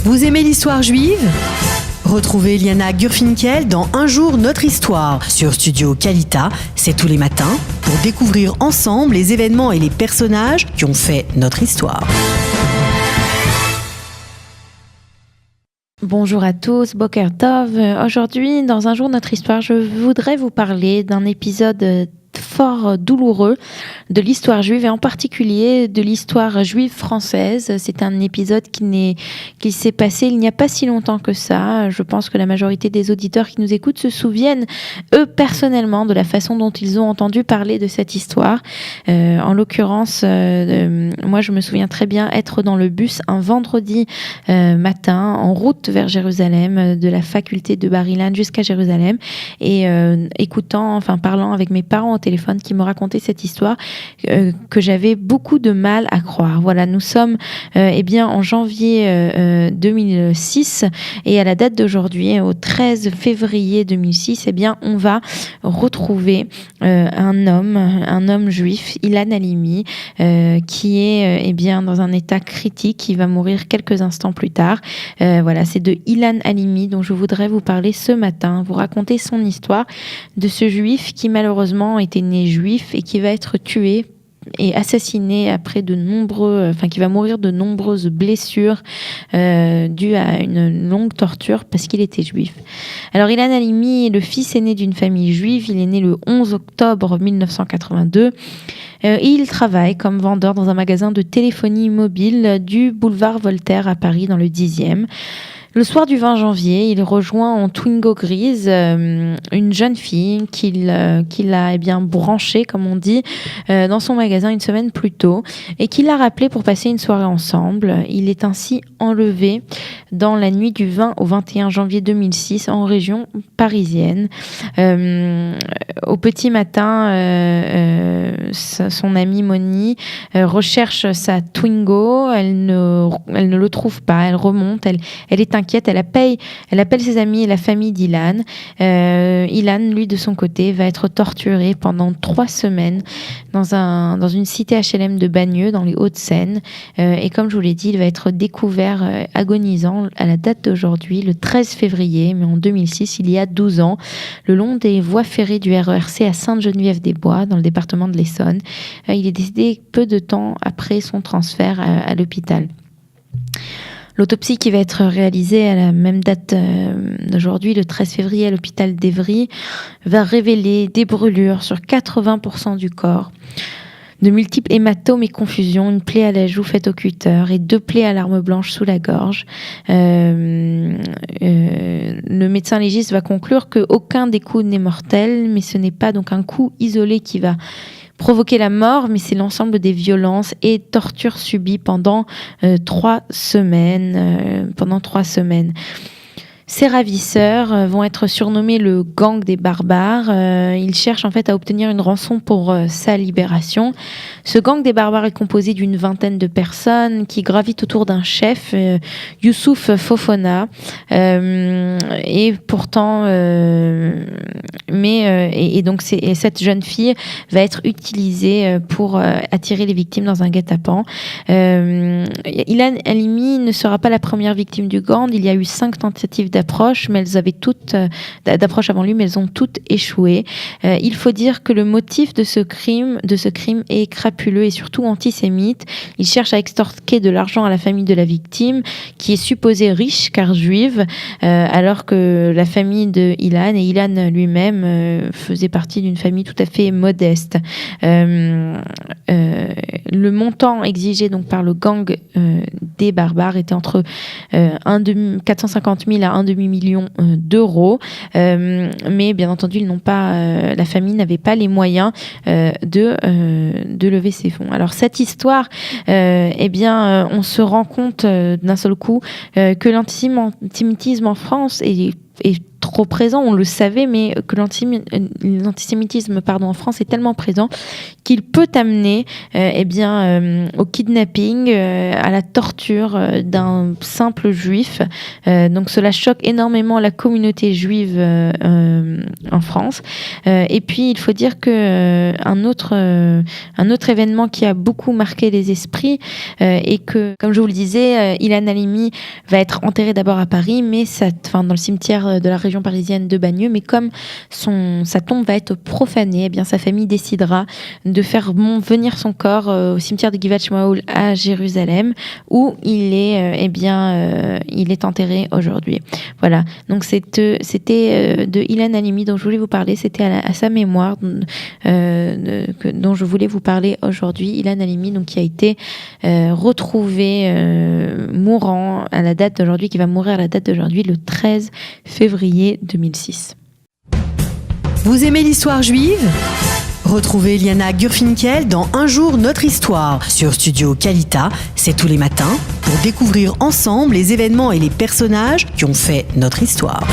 Vous aimez l'histoire juive ? Retrouvez Liana Gurfinkel dans Un jour notre histoire sur Studio Kalita, c'est tous les matins, pour découvrir ensemble les événements et les personnages qui ont fait notre histoire. Bonjour à tous, Boker Tov. Aujourd'hui, dans Un jour notre histoire, je voudrais vous parler d'un épisode fort douloureux de l'histoire juive et en particulier de l'histoire juive française. C'est un épisode qui s'est passé il n'y a pas si longtemps que ça. Je pense que la majorité des auditeurs qui nous écoutent se souviennent, eux, personnellement, de la façon dont ils ont entendu parler de cette histoire. En l'occurrence, moi, je me souviens très bien être dans le bus un vendredi matin, en route vers Jérusalem, de la faculté de Bar-Ilan jusqu'à Jérusalem, et parlant avec mes parents au téléphone qui me racontaient cette histoire que j'avais beaucoup de mal à croire. Voilà, nous sommes en janvier 2006 et à la date d'aujourd'hui, au 13 février 2006, on va retrouver un homme juif, Ilan Halimi, qui est dans un état critique, qui va mourir quelques instants plus tard. C'est de Ilan Halimi dont je voudrais vous parler ce matin, vous raconter son histoire de ce juif qui malheureusement était né juif et qui va être tué et assassiné après qui va mourir de nombreuses blessures dues à une longue torture parce qu'il était juif. Alors Ilan Halimi est le fils aîné d'une famille juive, il est né le 11 octobre 1982 et il travaille comme vendeur dans un magasin de téléphonie mobile du boulevard Voltaire à Paris dans le 10e. Le soir du 20 janvier, il rejoint en Twingo grise une jeune fille qu'il a branchée, comme on dit, dans son magasin une semaine plus tôt et qu'il a rappelé pour passer une soirée ensemble. Il est ainsi enlevé dans la nuit du 20 au 21 janvier 2006 en région parisienne. Au petit matin, son amie Moni recherche sa Twingo. Elle ne le trouve pas. Elle remonte. Elle est inquiète. Elle appelle ses amis et la famille d'Ilan. Ilan, lui, de son côté, va être torturé pendant 3 semaines dans une cité HLM de Bagneux, dans les Hauts-de-Seine. Et comme je vous l'ai dit, il va être découvert agonisant à la date d'aujourd'hui, le 13 février, mais en 2006, il y a 12 ans, le long des voies ferrées du RERC à Sainte-Geneviève-des-Bois, dans le département de l'Essonne. Il est décédé peu de temps après son transfert à l'hôpital. L'autopsie qui va être réalisée à la même date d'aujourd'hui, le 13 février, à l'hôpital d'Évry, va révéler des brûlures sur 80% du corps, de multiples hématomes et confusions, une plaie à la joue faite au cutter et 2 plaies à l'arme blanche sous la gorge. Le médecin légiste va conclure qu'aucun des coups n'est mortel, mais ce n'est pas donc un coup isolé qui va provoquer la mort, mais c'est l'ensemble des violences et tortures subies pendant 3 semaines. Ces ravisseurs vont être surnommés le gang des barbares. Ils cherchent en fait à obtenir une rançon pour sa libération. Ce gang des barbares est composé d'une 20aine de personnes qui gravitent autour d'un chef, Youssouf Fofana. Et pourtant, donc cette jeune fille va être utilisée pour attirer les victimes dans un guet-apens. Ilan Halimi ne sera pas la première victime du gang. Il y a eu 5 tentatives d'approche, mais elles avaient toutes d'approche avant lui, mais elles ont toutes échoué. Il faut dire que le motif de ce crime est crapuleux et surtout antisémite. Il cherche à extorquer de l'argent à la famille de la victime, qui est supposée riche car juive, alors que la famille de Ilan et Ilan lui-même faisait partie d'une famille tout à fait modeste. Le montant exigé donc par le gang des barbares était entre 450 000 à 1 demi-million d'euros, mais bien entendu la famille n'avait pas les moyens de lever ces fonds. Alors cette histoire, on se rend compte d'un seul coup que l'antisémitisme en France est trop présent, on le savait, mais que l'antisémitisme en France est tellement présent qu'il peut amener au kidnapping, à la torture d'un simple juif. Donc cela choque énormément la communauté juive en France. Et puis il faut dire que un autre événement qui a beaucoup marqué les esprits et que, comme je vous le disais, Ilan Halimi va être enterré d'abord à Paris, mais dans le cimetière de la région parisienne de Bagneux, mais comme sa tombe va être profanée, sa famille décidera de faire venir son corps au cimetière de Givat Shmuel à Jérusalem, où il est enterré aujourd'hui. Voilà, donc c'était de Ilan Halimi dont je voulais vous parler, c'était à sa mémoire dont je voulais vous parler aujourd'hui. Ilan Halimi, donc, qui a été retrouvé mourant à la date d'aujourd'hui, qui va mourir à la date d'aujourd'hui, le 13 février 2006. Vous aimez l'histoire juive ? Retrouvez Liana Gurfinkel dans Un jour notre histoire sur Studio Kalita, c'est tous les matins, pour découvrir ensemble les événements et les personnages qui ont fait notre histoire.